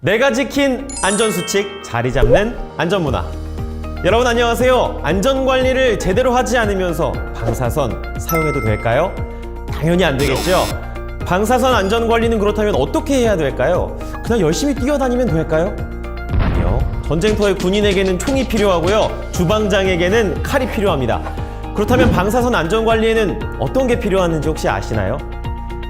내가 지킨 안전수칙 자리 잡는 안전문화. 여러분 안녕하세요. 안전관리를 제대로 하지 않으면서 방사선 사용해도 될까요? 당연히 안 되겠죠. 방사선 안전관리는 그렇다면 어떻게 해야 될까요? 그냥 열심히 뛰어다니면 될까요? 아니요. 전쟁터의 군인에게는 총이 필요하고요. 주방장에게는 칼이 필요합니다. 그렇다면 방사선 안전관리에는 어떤 게 필요한지 혹시 아시나요?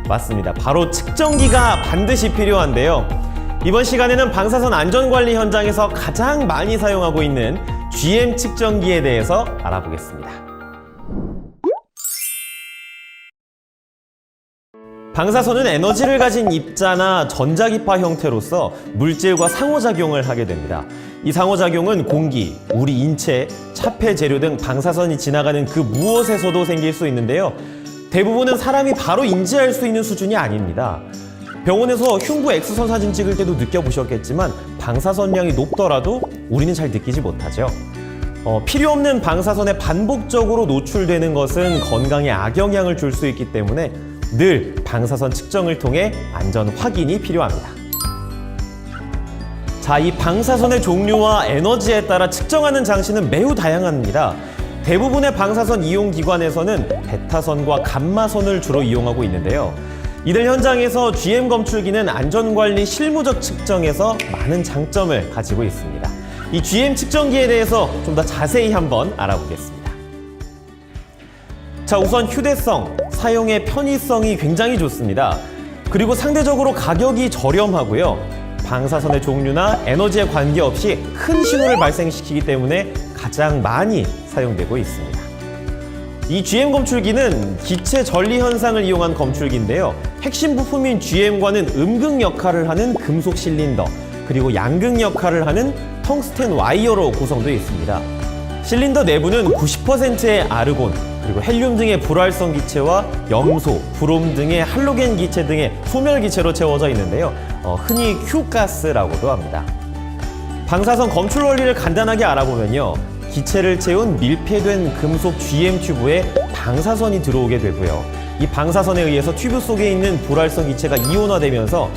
맞습니다. 바로 측정기가 반드시 필요한데요. 이번 시간에는 방사선 안전관리 현장에서 가장 많이 사용하고 있는 GM 측정기에 대해서 알아보겠습니다. 방사선은 에너지를 가진 입자나 전자기파 형태로서 물질과 상호작용을 하게 됩니다. 이 상호작용은 공기, 우리 인체, 차폐 재료 등 방사선이 지나가는 그 무엇에서도 생길 수 있는데요. 대부분은 사람이 바로 인지할 수 있는 수준이 아닙니다. 병원에서 흉부 X선 사진 찍을 때도 느껴보셨겠지만 방사선량이 높더라도 우리는 잘 느끼지 못하죠. 필요 없는 방사선에 반복적으로 노출되는 것은 건강에 악영향을 줄 수 있기 때문에 늘 방사선 측정을 통해 안전 확인이 필요합니다. 자, 이 방사선의 종류와 에너지에 따라 측정하는 장치는 매우 다양합니다. 대부분의 방사선 이용 기관에서는 베타선과 감마선을 주로 이용하고 있는데요. 이들 현장에서 GM 검출기는 안전관리 실무적 측정에서 많은 장점을 가지고 있습니다. 이 GM 측정기에 대해서 좀 더 자세히 한번 알아보겠습니다. 자, 우선 휴대성, 사용의 편의성이 굉장히 좋습니다. 그리고 상대적으로 가격이 저렴하고요. 방사선의 종류나 에너지에 관계없이 큰 신호를 발생시키기 때문에 가장 많이 사용되고 있습니다. 이 GM 검출기는 기체 전리 현상을 이용한 검출기인데요. 핵심 부품인 GM과는 음극 역할을 하는 금속 실린더, 그리고 양극 역할을 하는 텅스텐 와이어로 구성되어 있습니다. 실린더 내부는 90%의 아르곤, 그리고 헬륨 등의 불활성 기체와 염소, 브롬 등의 할로겐 기체 등의 소멸 기체로 채워져 있는데요. 흔히 Q가스라고도 합니다. 방사선 검출 원리를 간단하게 알아보면요. 기체를 채운 밀폐된 금속 GM 튜브에 방사선이 들어오게 되고요. 이 방사선에 의해서 튜브 속에 있는 불활성 기체가 이온화되면서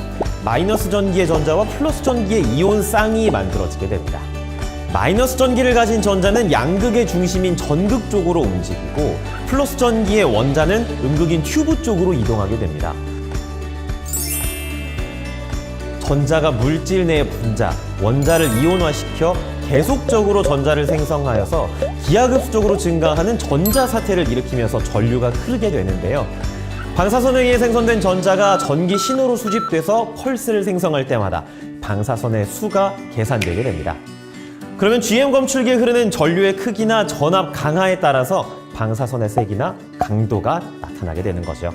마이너스 전기의 전자와 플러스 전기의 이온 쌍이 만들어지게 됩니다. 마이너스 전기를 가진 전자는 양극의 중심인 전극 쪽으로 움직이고 플러스 전기의 원자는 음극인 튜브 쪽으로 이동하게 됩니다. 전자가 물질 내의 분자, 원자를 이온화시켜 계속적으로 전자를 생성하여서 기하급수적으로 증가하는 전자 사태를 일으키면서 전류가 흐르게 되는데요. 방사선에 의해 생성된 전자가 전기 신호로 수집돼서 펄스를 생성할 때마다 방사선의 수가 계산되게 됩니다. 그러면 GM 검출기에 흐르는 전류의 크기나 전압 강하에 따라서 방사선의 색이나 강도가 나타나게 되는 거죠.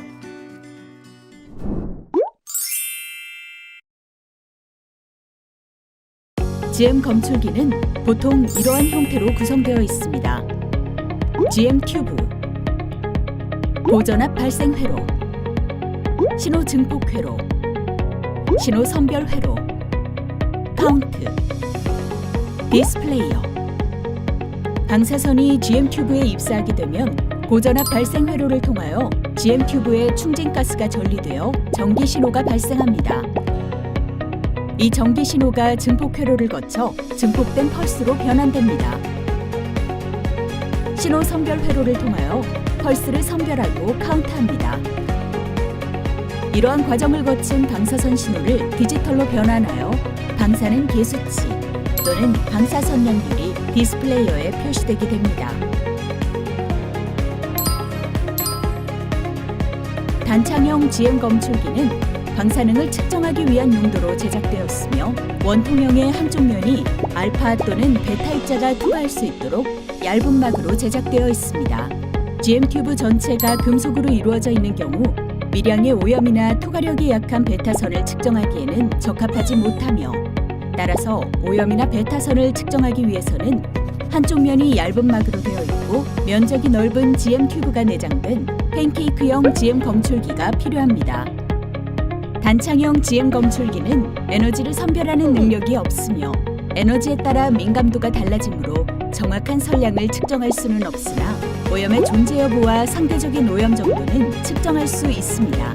GM 검출기는 보통 이러한 형태로 구성되어 있습니다. GM 튜브, 고전압 발생 회로, 신호 증폭 회로, 신호 선별 회로, 카운트, 디스플레이어. 방사선이 GM 튜브에 입사하게 되면 고전압 발생 회로를 통하여 GM 튜브에 충진가스가 전리되어 전기 신호가 발생합니다. 이 전기 신호가 증폭 회로를 거쳐 증폭된 펄스로 변환됩니다. 신호 선별 회로를 통하여 펄스를 선별하고 카운트합니다. 이러한 과정을 거친 방사선 신호를 디지털로 변환하여 방사능 계수치 또는 방사선량률이 디스플레이어에 표시되게 됩니다. 단창형 GM 검출기는 방사능을 측정하기 위한 용도로 제작되었으며 원통형의 한쪽 면이 알파 또는 베타 입자가 투과할 수 있도록 얇은 막으로 제작되어 있습니다. GM 튜브 전체가 금속으로 이루어져 있는 경우 미량의 오염이나 투과력이 약한 베타선을 측정하기에는 적합하지 못하며 따라서 오염이나 베타선을 측정하기 위해서는 한쪽 면이 얇은 막으로 되어 있고 면적이 넓은 GM 튜브가 내장된 팬케이크형 GM 검출기가 필요합니다. 단창형 GM 검출기는 에너지를 선별하는 능력이 없으며 에너지에 따라 민감도가 달라지므로 정확한 선량을 측정할 수는 없으나 오염의 존재 여부와 상대적인 오염 정도는 측정할 수 있습니다.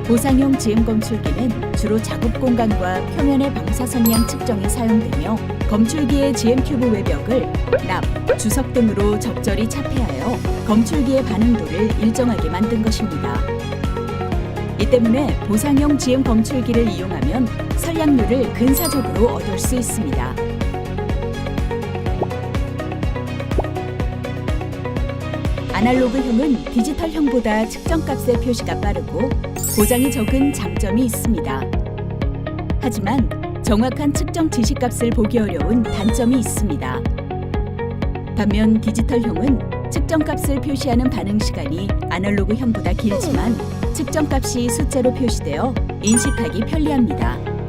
보상형 지음 검출기는 주로 작업 공간과 표면의 방사선량 측정에 사용되며 검출기의 GM 큐브 외벽을 납, 주석 등으로 적절히 차폐하여 검출기의 반응도를 일정하게 만든 것입니다. 이 때문에 보상형 GM 검출기를 이용하면 선량률을 근사적으로 얻을 수 있습니다. 아날로그형은 디지털형보다 측정값의 표시가 빠르고 고장이 적은 장점이 있습니다. 하지만 정확한 측정 지시값을 보기 어려운 단점이 있습니다. 반면 디지털형은 측정값을 표시하는 반응 시간이 아날로그형보다 길지만 측정값이 숫자로 표시되어 인식하기 편리합니다.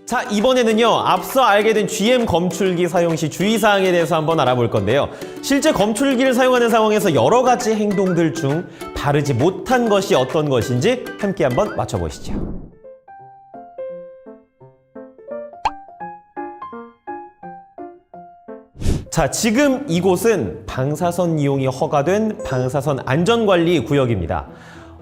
자, 이번에는요, 앞서 알게 된 GM 검출기 사용 시 주의사항에 대해서 한번 알아볼 건데요. 실제 검출기를 사용하는 상황에서 여러 가지 행동들 중 바르지 못한 것이 어떤 것인지 함께 한번 맞춰보시죠. 자, 지금 이곳은 방사선 이용이 허가된 방사선 안전관리 구역입니다.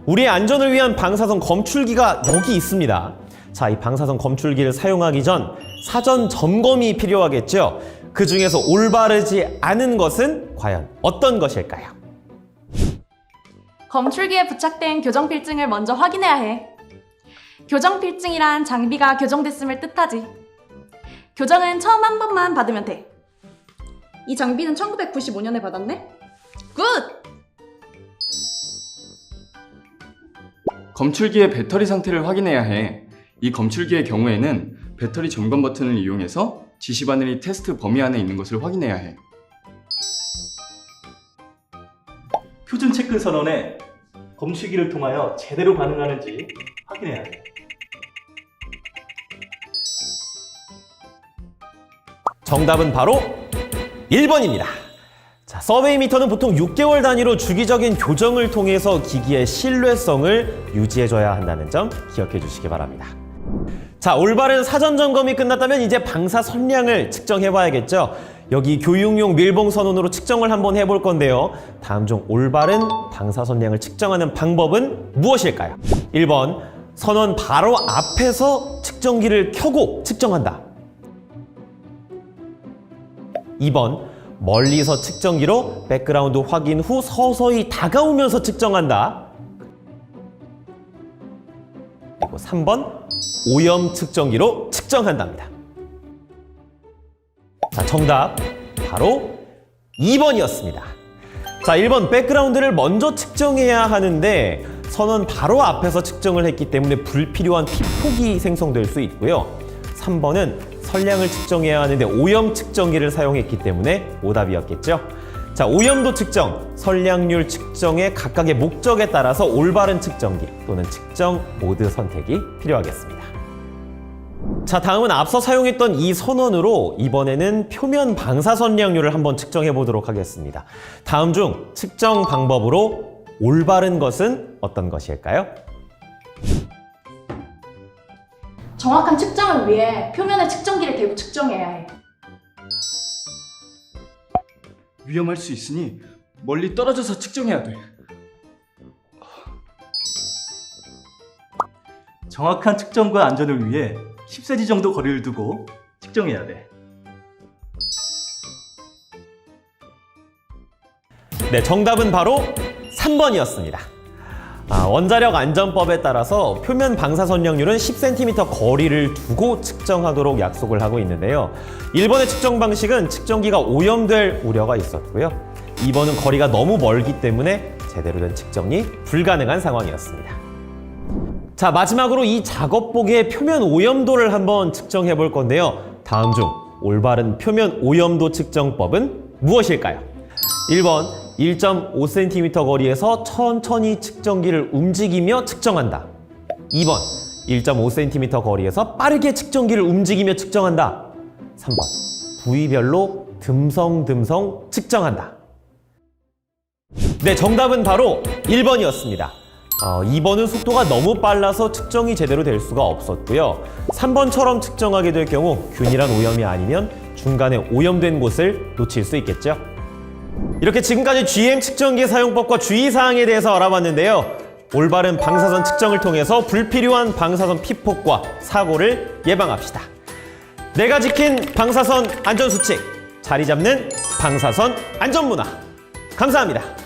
우리의 안전을 위한 방사선 검출기가 여기 있습니다. 자, 이 방사선 검출기를 사용하기 전 사전 점검이 필요하겠죠. 그 중에서 올바르지 않은 것은 과연 어떤 것일까요? 검출기에 부착된 교정필증을 먼저 확인해야 해. 교정필증이란 장비가 교정됐음을 뜻하지. 교정은 처음 한 번만 받으면 돼. 이 장비는 1995년에 받았네? 굿! 검출기의 배터리 상태를 확인해야 해. 이 검출기의 경우에는 배터리 점검 버튼을 이용해서 지시 바늘이 테스트 범위 안에 있는 것을 확인해야 해. 표준 체크 선언에 검출기를 통하여 제대로 반응하는지 확인해야 돼. 정답은 바로 1번입니다. 자, 서베이 미터는 보통 6개월 단위로 주기적인 교정을 통해서 기기의 신뢰성을 유지해줘야 한다는 점 기억해 주시기 바랍니다. 자, 올바른 사전 점검이 끝났다면 이제 방사 선량을 측정해 봐야겠죠. 여기 교육용 밀봉 선원으로 측정을 한번 해볼 건데요. 다음 중 올바른 방사 선량을 측정하는 방법은 무엇일까요? 1번, 선원 바로 앞에서 측정기를 켜고 측정한다. 2번, 멀리서 측정기로 백그라운드 확인 후 서서히 다가오면서 측정한다. 그리고 3번 오염 측정기로 측정한답니다. 자, 정답 바로 2번이었습니다. 자, 1번 백그라운드를 먼저 측정해야 하는데 선원 바로 앞에서 측정을 했기 때문에 불필요한 피폭이 생성될 수 있고요. 3번은 선량을 측정해야 하는데 오염 측정기를 사용했기 때문에 오답이었겠죠. 자, 오염도 측정, 선량률 측정의 각각의 목적에 따라서 올바른 측정기 또는 측정 모드 선택이 필요하겠습니다. 자, 다음은 앞서 사용했던 이 선원으로 이번에는 표면 방사 선량률을 한번 측정해 보도록 하겠습니다. 다음 중 측정 방법으로 올바른 것은 어떤 것일까요? 정확한 측정을 위해 표면에 측정기를 대고 측정해야 해. 위험할 수 있으니 멀리 떨어져서 측정해야 돼. 정확한 측정과 안전을 위해 10cm 정도 거리를 두고 측정해야 돼. 네, 정답은 바로 3번이었습니다. 원자력 안전법에 따라서 표면 방사 선량률은 10cm 거리를 두고 측정하도록 약속을 하고 있는데요. 1번의 측정 방식은 측정기가 오염될 우려가 있었고요. 2번은 거리가 너무 멀기 때문에 제대로 된 측정이 불가능한 상황이었습니다. 자, 마지막으로 이 작업복의 표면 오염도를 한번 측정해 볼 건데요. 다음 중 올바른 표면 오염도 측정법은 무엇일까요? 1번 1.5cm 거리에서 천천히 측정기를 움직이며 측정한다. 2번 1.5cm 거리에서 빠르게 측정기를 움직이며 측정한다. 3번 부위별로 듬성듬성 측정한다. 네, 정답은 바로 1번이었습니다. 2번은 속도가 너무 빨라서 측정이 제대로 될 수가 없었고요. 3번처럼 측정하게 될 경우 균일한 오염이 아니면 중간에 오염된 곳을 놓칠 수 있겠죠. 이렇게 지금까지 GM 측정기 사용법과 주의사항에 대해서 알아봤는데요. 올바른 방사선 측정을 통해서 불필요한 방사선 피폭과 사고를 예방합시다. 내가 지킨 방사선 안전수칙, 자리 잡는 방사선 안전문화. 감사합니다.